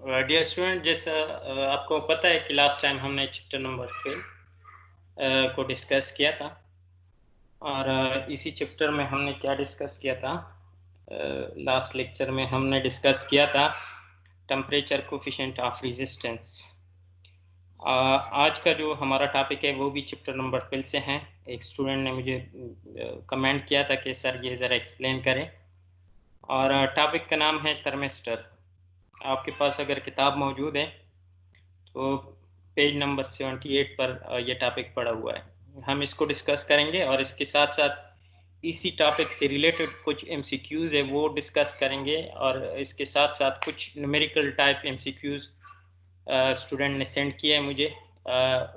Dear student, जैसा आपको पता है कि लास्ट टाइम हमने चैप्टर नंबर 12 को डिस्कस किया था। और इसी चैप्टर में हमने क्या डिस्कस किया था? लास्ट लेक्चर में हमने डिस्कस किया था टेम्परेचर कोफिशिएंट ऑफ रेजिस्टेंस। आज का जो हमारा टॉपिक है वो भी चैप्टर नंबर 12 से है। एक स्टूडेंट ने मुझे कमेंट किया था कि सर ये ज़रा एक्सप्लेन करें, और टॉपिक का नाम है थर्मिस्टर। आपके पास अगर किताब मौजूद है तो पेज नंबर 78 पर ये टॉपिक पड़ा हुआ है। हम इसको डिस्कस करेंगे और इसके साथ साथ इसी टॉपिक से रिलेटेड कुछ एमसीक्यूज़ है वो डिस्कस करेंगे, और इसके साथ साथ कुछ न्यूमेरिकल टाइप एमसीक्यूज़ स्टूडेंट ने सेंड किया है मुझे,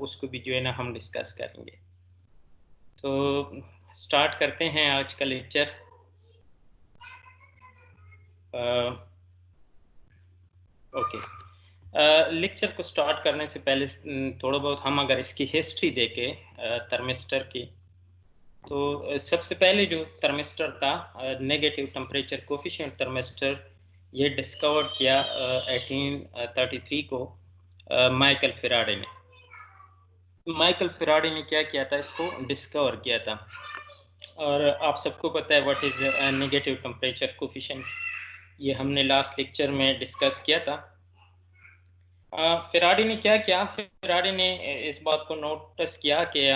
उसको भी जो है ना हम डिस्कस करेंगे। तो स्टार्ट करते हैं आज का लेक्चर। ओके, लेक्चर को स्टार्ट करने से पहले थोड़ा बहुत हम अगर इसकी हिस्ट्री देखें थर्मिस्टर की, तो सबसे पहले जो थर्मिस्टर था, नेगेटिव टेम्परेचर कोफिशिएंट थर्मिस्टर, ये डिस्कवर किया 1833 को माइकल फेराडे ने। माइकल फेराडे ने क्या किया था, इसको डिस्कवर किया था। और आप सबको पता है what is negative temperature coefficient, ये हमने लास्ट लेक्चर में डिस्कस किया था। फेराडी ने क्या किया, फेराडी ने इस बात को नोटिस किया कि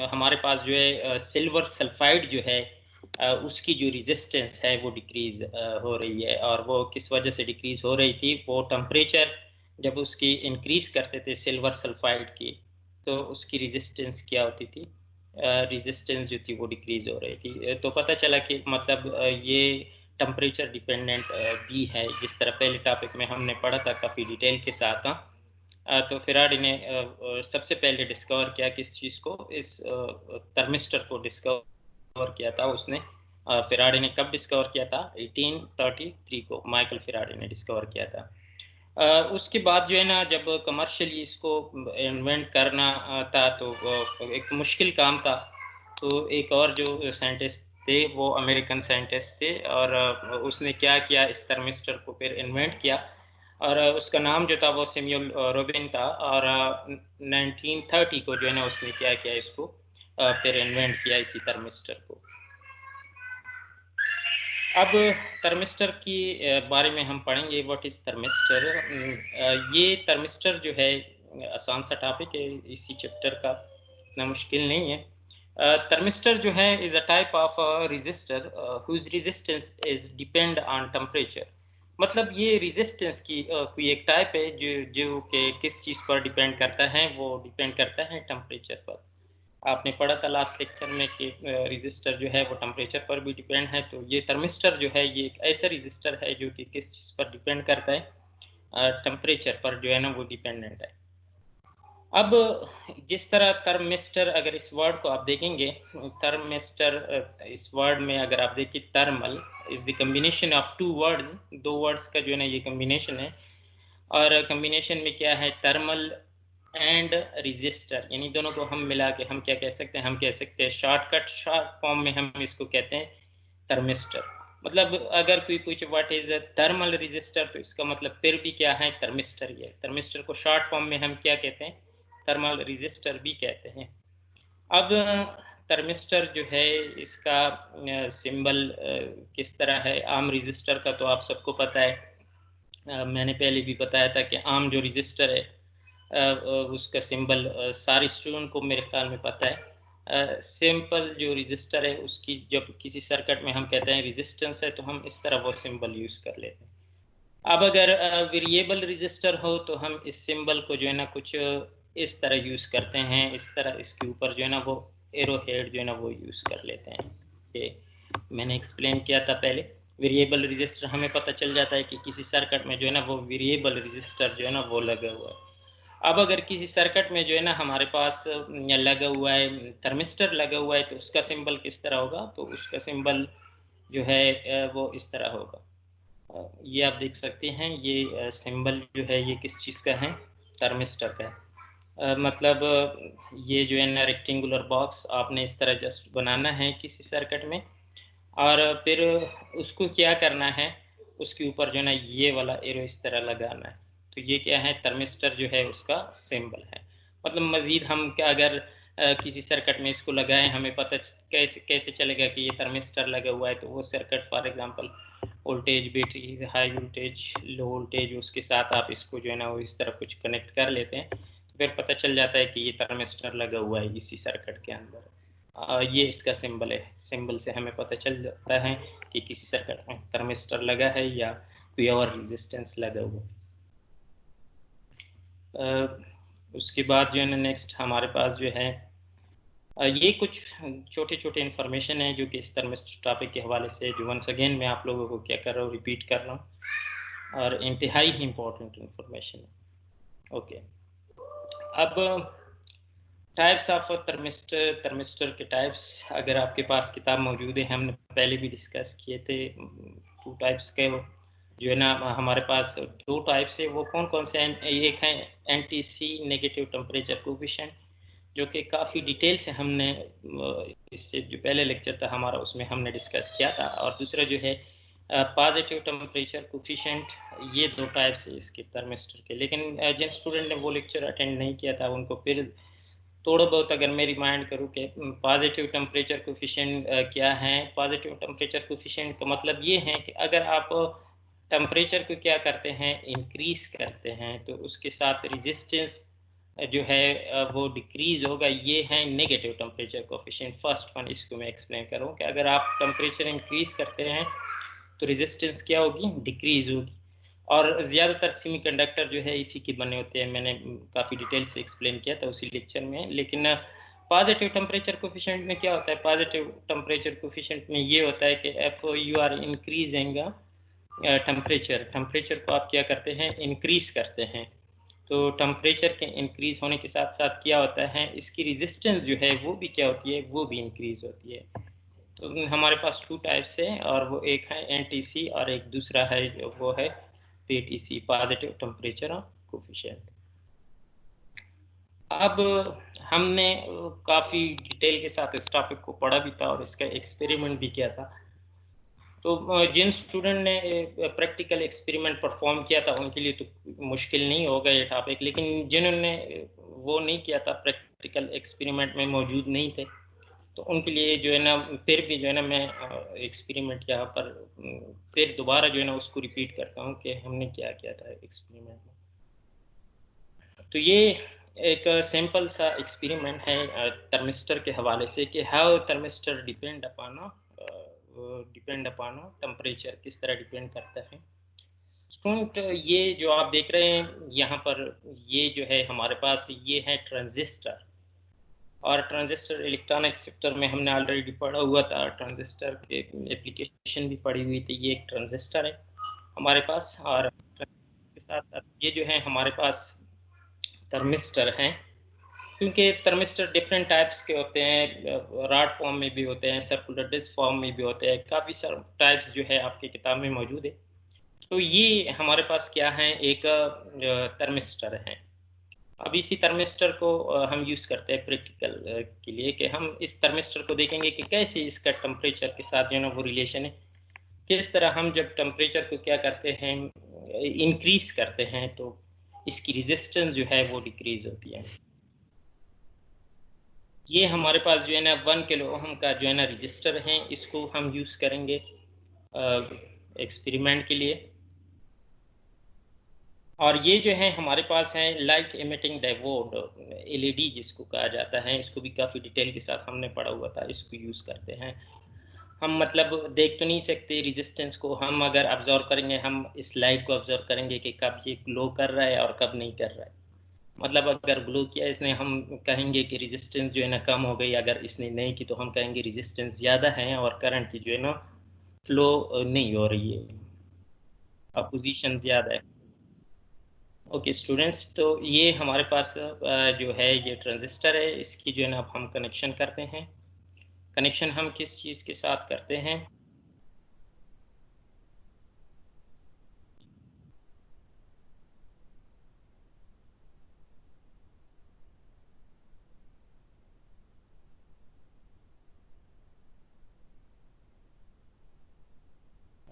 हमारे पास जो है सिल्वर सल्फाइड जो है उसकी जो रेजिस्टेंस है वो डिक्रीज हो रही है। और वो किस वजह से डिक्रीज हो रही थी? वो टेम्परेचर जब उसकी इंक्रीज करते थे सिल्वर सल्फाइड की, तो उसकी रेजिस्टेंस क्या होती थी? रेजिस्टेंस जो थी वो डिक्रीज हो रही थी। तो पता चला कि मतलब ये टेम्परेचर डिपेंडेंट भी है, जिस तरह पहले टॉपिक में हमने पढ़ा था काफ़ी डिटेल के साथ। तो फेराडी ने सबसे पहले डिस्कवर किया किस चीज़ को, इस थर्मिस्टर को डिस्कवर किया था उसने। फेराडी ने कब डिस्कवर किया था? 1833 को माइकल फेराडी ने डिस्कवर किया था। उसके बाद जो है ना, जब कमर्शियली इसको इन्वेंट करना था तो एक मुश्किल काम था। तो एक और जो साइंटिस्ट थे वो अमेरिकन साइंटिस्ट थे, और उसने क्या किया, इस थर्मिस्टर को फिर इन्वेंट किया। और उसका नाम जो था वो सैमुअल रोबिन था। और 1930 को जो है ना उसने क्या किया, इसको फिर इन्वेंट किया इसी थर्मिस्टर को। अब थर्मिस्टर की बारे में हम पढ़ेंगे, व्हाट इज थर्मिस्टर। ये थर्मिस्टर जो है आसान सा टॉपिक है, इसी चैप्टर का, इतना मुश्किल नहीं है। थर्मिस्टर जो है is a type of resistor whose resistance is depend on temperature. मतलब ये रेजिस्टेंस की कोई एक टाइप है जो जो कि किस चीज़ पर डिपेंड करता है? वो डिपेंड करता है टेम्परेचर पर। आपने पढ़ा था लास्ट लेक्चर में कि रजिस्टर जो है वो टेम्परेचर पर भी डिपेंड है। तो ये थर्मिस्टर जो है ये एक ऐसा रजिस्टर है जो कि किस चीज़ पर डिपेंड करता है? टेम्परेचर पर जो है ना वो डिपेंडेंट है। अब जिस तरह थर्मिस्टर, अगर इस वर्ड को आप देखेंगे, थर्मिस्टर इस वर्ड में अगर आप देखिए, thermal is the combination of two words, दो वर्ड्स का जो है ना ये कम्बिनेशन है। और कम्बिनेशन में क्या है? थर्मल एंड रजिस्टर, यानी दोनों को हम मिला के हम क्या कह सकते हैं? हम कह सकते हैं शॉर्टकट, शॉर्ट फॉर्म में हम इसको कहते हैं थर्मिस्टर। मतलब अगर कोई पूछे व्हाट इज थर्मल रजिस्टर, तो इसका मतलब फिर भी क्या है? थर्मिस्टर ही है। थर्मिस्टर को शॉर्ट फॉर्म में हम क्या कहते हैं? थर्मल रजिस्टर भी कहते हैं। अब थर्मिस्टर जो है इसका सिंबल किस तरह है? आम रजिस्टर का तो आप सबको पता है। मैंने पहले भी बताया था कि आम जो रजिस्टर है उसका सिंबल सारे स्टूडेंट को मेरे ख्याल में पता है। सिंपल जो रजिस्टर है उसकी जब किसी सर्किट में हम कहते हैं रेजिस्टेंस है, तो हम इस तरह वो सिंबल यूज कर लेते हैं। अब अगर वेरिएबल रजिस्टर हो तो हम इस सिंबल को जो है ना कुछ इस तरह यूज करते हैं, इस तरह इसके ऊपर जो है ना वो एरो हेड जो है ना वो यूज कर लेते हैं। ये मैंने एक्सप्लेन किया था पहले। वेरिएबल रजिस्टर हमें पता चल जाता है कि किसी सर्किट में जो है ना वो वेरिएबल रजिस्टर जो है ना वो लगा हुआ है। अब अगर किसी सर्किट में जो है ना हमारे पास लगा हुआ है, थर्मिस्टर लगा हुआ है, तो उसका सिंबल किस तरह होगा? तो उसका सिंबल जो है वो इस तरह होगा। ये आप देख सकते हैं, ये सिंबल जो है ये किस चीज़ का है? थर्मिस्टर का है। मतलब ये जो है ना रेक्टेंगुलर बॉक्स आपने इस तरह जस्ट बनाना है किसी सर्किट में, और फिर उसको क्या करना है? उसके ऊपर जो है ना ये वाला एरो इस तरह लगाना है। तो ये क्या है, थर्मिस्टर जो है उसका सिंबल है। मतलब मज़ीद हम क्या अगर किसी सर्किट में इसको लगाएँ, हमें पता कैसे कैसे चलेगा कि ये थर्मिस्टर लगा हुआ है, तो वो circuit for example voltage, battery, high voltage, low voltage, उसके साथ आप इसको जो है ना वो इस तरह कुछ कनेक्ट कर लेते हैं, तो फिर पता चल जाता है कि ये थर्मिस्टर लगा हुआ है इसी सर्किट के अंदर। ये इसका सिंबल है, सिंबल से हमें पता चल जाता है कि किसी सर्किट में थर्मिस्टर लगा है या कोई और रेजिस्टेंस लगा हुआ है। उसके बाद जो है ना नेक्स्ट हमारे पास जो है ये कुछ छोटे-छोटे इन्फॉर्मेशन है जो कि इस थर्मिस्टर टॉपिक के हवाले से जो वंस अगेन मैं आप लोगों को क्या कर रहा हूँ, रिपीट कर रहा हूँ और इंतहाई ही इम्पोर्टेंट इन्फॉर्मेशन है। ओके, अब टाइप्स ऑफ थर्मिस्टर, थर्मिस्टर के टाइप्स अगर आपके पास किताब मौजूद है, हमने पहले भी डिस्कस किए थे। 2 टाइप्स के जो है ना हमारे पास 2 टाइप्स है, वो कौन-कौन से हैं? एक है एनटीसी नेगेटिव टेम्परेचर कोएफिशिएंट, जो कि काफ़ी डिटेल से हमने इससे जो पहले लेक्चर था हमारा उसमें हमने डिस्कस किया था, और दूसरा जो है पॉजिटिव टेम्परेचर कोएफिशिएंट। ये 2 टाइप्स है इसके थर्मिस्टर के, लेकिन जिन स्टूडेंट ने वो लेक्चर अटेंड नहीं किया था उनको फिर थोड़ा बहुत अगर मैं रिमाइंड करूँ कि पॉजिटिव टेम्परेचर कोएफिशिएंट क्या है। पॉजिटिव टेम्परेचर कोएफिशिएंट का मतलब ये है कि अगर आप टेम्परेचर को क्या करते हैं, इंक्रीज करते हैं, तो उसके साथ रेजिस्टेंस जो है वो डिक्रीज होगा। ये है negative temperature coefficient. First one इसको मैं एक्सप्लेन करूँ कि अगर आप टेम्परेचर इंक्रीज करते हैं तो रेजिस्टेंस क्या होगी, डिक्रीज होगी। और ज़्यादातर सेमीकंडक्टर जो है इसी के बने होते हैं, मैंने काफ़ी डिटेल से एक्सप्लेन किया था उसी लेक्चर में। लेकिन पॉजिटिव टेम्परेचर कोएफिशिएंट में क्या होता है, पॉजिटिव टेम्परेचर कोएफिशिएंट में ये होता है कि if you are increasing temperature, temperature को आप क्या करते हैं, इंक्रीज करते हैं। तो टेम्परेचर के इंक्रीज होने के साथ साथ क्या होता है, इसकी रेजिस्टेंस जो है वो भी क्या होती है, वो भी इंक्रीज होती है। तो हमारे पास 2 टाइप्स है, और वो एक है एनटीसी और एक दूसरा है जो वो है पीटीसी, पॉजिटिव टेम्परेचर कोएफिशिएंट। अब हमने काफ़ी डिटेल के साथ इस टॉपिक को पढ़ा भी था और इसका एक्सपेरिमेंट भी किया था। तो जिन स्टूडेंट ने प्रैक्टिकल एक्सपेरिमेंट परफॉर्म किया था उनके लिए तो मुश्किल नहीं होगा ये टॉपिक, लेकिन जिन्होंने वो नहीं किया था, प्रैक्टिकल एक्सपेरिमेंट में मौजूद नहीं थे, तो उनके लिए जो है ना फिर भी जो है ना मैं एक्सपेरिमेंट यहाँ पर फिर दोबारा जो है ना उसको रिपीट करता हूँ कि हमने क्या किया था एक्सपेरिमेंट में। तो ये एक सिंपल सा एक्सपेरिमेंट है थर्मिस्टर के हवाले से कि how thermistor depend upon temperature, किस तरह डिपेंड करता है। स्टूडेंट, ये जो आप देख रहे हैं यहाँ पर, ये जो है हमारे पास ये है ट्रांजिस्टर, और ट्रांजिस्टर इलेक्ट्रॉनिक सेक्टर में हमने ऑलरेडी पढ़ा हुआ था, ट्रांजिस्टर के एप्लीकेशन भी पढ़ी हुई थी। ये एक ट्रांजिस्टर है हमारे पास, और के साथ साथ ये जो है हमारे पास थर्मिस्टर हैं। क्योंकि थर्मिस्टर डिफरेंट टाइप्स के होते हैं, रॉड फॉर्म में भी होते हैं, सर्कुलर डिस्क फॉर्म में भी होते हैं, काफ़ी सारे टाइप्स जो है आपकी किताब में मौजूद है। तो ये हमारे पास क्या है, एक थर्मिस्टर है। अब इसी थर्मिस्टर को हम यूज़ करते हैं प्रैक्टिकल के लिए, कि हम इस थर्मिस्टर को देखेंगे कि कैसे इसका टेम्परेचर के साथ जो है ना वो रिलेशन है। किस तरह हम जब टेम्परेचर को क्या करते हैं, इंक्रीज करते हैं, तो इसकी रेजिस्टेंस जो है वो डिक्रीज होती है। ये हमारे पास जो है ना 1 किलो ओम का जो है ना रजिस्टर है, इसको हम यूज़ करेंगे एक्सपेरिमेंट के लिए। और ये जो है हमारे पास है लाइट इमिटिंग डायोड, एलईडी जिसको कहा जाता है, इसको भी काफ़ी डिटेल के साथ हमने पढ़ा हुआ था। इसको यूज़ करते हैं हम, मतलब देख तो नहीं सकते रेजिस्टेंस को, हम अगर ऑब्जर्व करेंगे, हम इस लाइट को ऑब्जर्व करेंगे कि कब ये ग्लो कर रहा है और कब नहीं कर रहा है। मतलब अगर ग्लो किया इसने, हम कहेंगे कि रेजिस्टेंस जो है ना कम हो गई, अगर इसने नहीं की तो हम कहेंगे रेजिस्टेंस ज़्यादा है और करंट की जो है ना फ्लो नहीं हो रही है, अपोजिशन ज़्यादा है। ओके स्टूडेंट्स, तो ये हमारे पास जो है ये ट्रांजिस्टर है, इसकी जो है ना अब हम कनेक्शन करते हैं। कनेक्शन हम किस चीज़ के साथ करते हैं,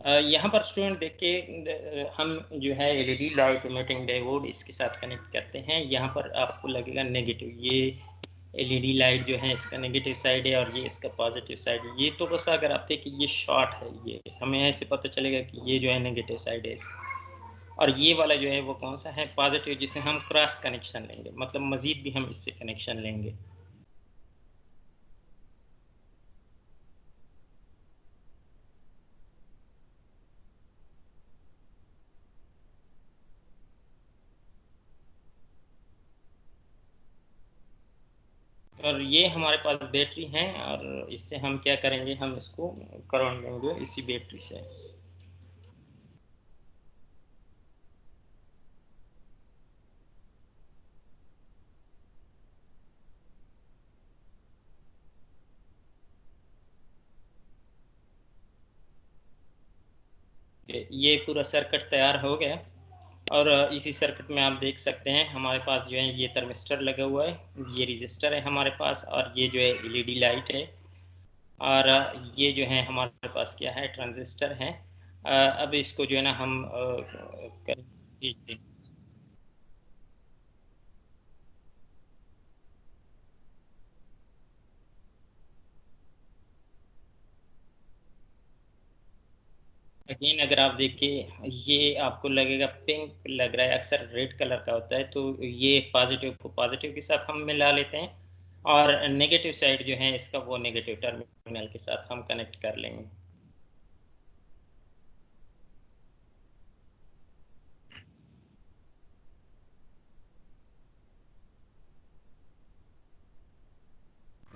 यहाँ पर स्टूडेंट देखिए, हम जो है एलईडी लाइट इमिटिंग डायोड इसके साथ कनेक्ट करते हैं। यहाँ पर आपको लगेगा नेगेटिव, ये एलईडी लाइट जो है इसका नेगेटिव साइड है और ये इसका पॉजिटिव साइड है। ये तो बस अगर आप देखें ये शॉर्ट है, ये हमें ऐसे पता चलेगा कि ये जो है नेगेटिव साइड है इसका। और ये वाला जो है वो कौन सा है, पॉजिटिव, जिसे हम क्रॉस कनेक्शन लेंगे, मतलब मजीद भी हम इससे कनेक्शन लेंगे। और ये हमारे पास बैटरी है और इससे हम क्या करेंगे, हम इसको करंट देंगे इसी बैटरी से। ये पूरा सर्किट तैयार हो गया। और इसी सर्किट में आप देख सकते हैं हमारे पास जो है ये थर्मिस्टर लगा हुआ है, ये रजिस्टर है हमारे पास, और ये जो है एलईडी लाइट है। और ये जो है हमारे पास क्या है, ट्रांजिस्टर है। अब इसको जो है ना हम जी जी। अगेन अगर आप देखिए ये आपको लगेगा पिंक लग रहा है, अक्सर रेड कलर का होता है, तो ये पॉजिटिव को पॉजिटिव के साथ हम मिला लेते हैं और नेगेटिव साइड जो है इसका वो नेगेटिव टर्मिनल के साथ हम कनेक्ट कर लेंगे।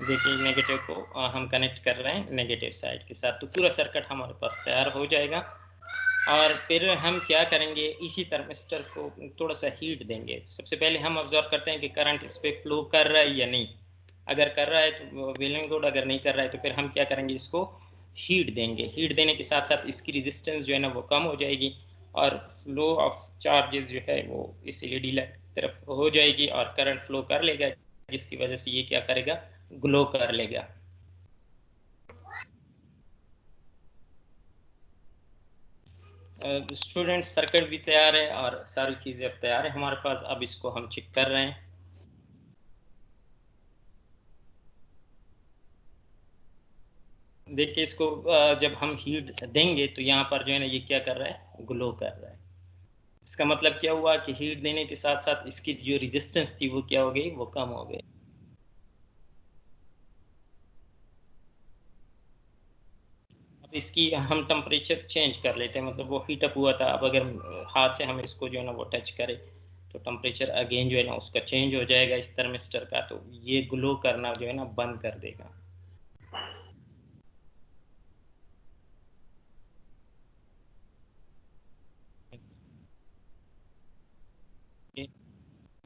देखिए नेगेटिव को हम कनेक्ट कर रहे हैं नेगेटिव साइड के साथ, तो पूरा सर्किट हमारे पास तैयार हो जाएगा। और फिर हम क्या करेंगे, इसी थर्मिस्टर को थोड़ा सा हीट देंगे। सबसे पहले हम ऑब्जर्व करते हैं कि करंट इस पर फ्लो कर रहा है या नहीं। अगर कर रहा है तो वेल एंड गुड, अगर नहीं कर रहा है तो फिर हम क्या करेंगे, इसको हीट देंगे। हीट देने के साथ साथ इसकी रेजिस्टेंस जो है ना वो कम हो जाएगी और फ्लो ऑफ चार्जेस जो है वो इस एलईडी लाइट की तरफ हो जाएगी और करंट फ्लो कर लेगा, जिसकी वजह से ये क्या करेगा, ग्लो कर लेगा। स्टूडेंट सर्किट भी तैयार है और सारी चीज़ें अब तैयार है हमारे पास। अब इसको हम चेक कर रहे हैं। देखिए इसको जब हम हीट देंगे तो यहाँ पर जो है ना ये क्या कर रहा है, ग्लो कर रहा है। इसका मतलब क्या हुआ कि हीट देने के साथ साथ इसकी जो रेजिस्टेंस थी वो क्या हो गई, वो कम हो गई। अब इसकी हम टेम्परेचर चेंज कर लेते हैं, मतलब वो हीट अप हुआ था, अब अगर हाथ से हम इसको जो है ना वो टच करें तो टेम्परेचर अगेन जो है ना उसका चेंज हो जाएगा इस थर्मिस्टर का, तो ये ग्लो करना जो है ना बंद कर देगा।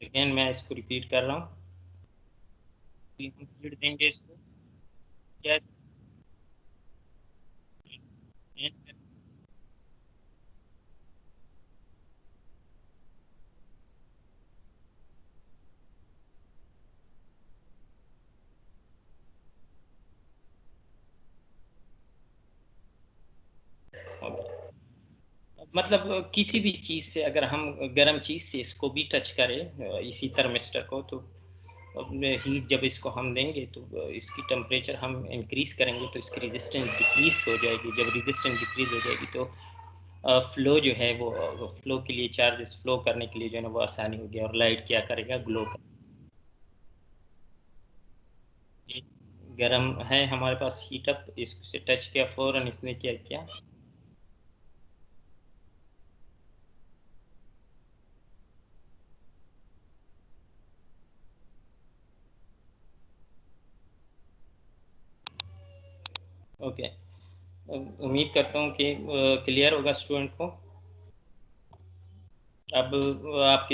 अगेन मैं इसको रिपीट कर रहा हूँ कि हम हीट देंगे इसको, क्या मतलब किसी भी चीज़ से अगर हम गर्म चीज़ से इसको भी टच करें, इसी थर्मिस्टर को, तो हीट जब इसको हम देंगे तो इसकी टेम्परेचर हम इंक्रीज करेंगे तो इसकी रेजिस्टेंस डिक्रीज हो जाएगी। जब रेजिस्टेंस डिक्रीज हो जाएगी तो फ्लो जो है वो फ्लो के लिए, चार्जेस फ्लो करने के लिए जो है ना वो आसानी होगी और लाइट क्या करेगा, ग्लो करेगा। गर्म है हमारे पास हीट अप, इससे टच किया फौरन इसने क्या किया। ओके, उम्मीद करता हूँ कि क्लियर होगा स्टूडेंट को। अब आपकी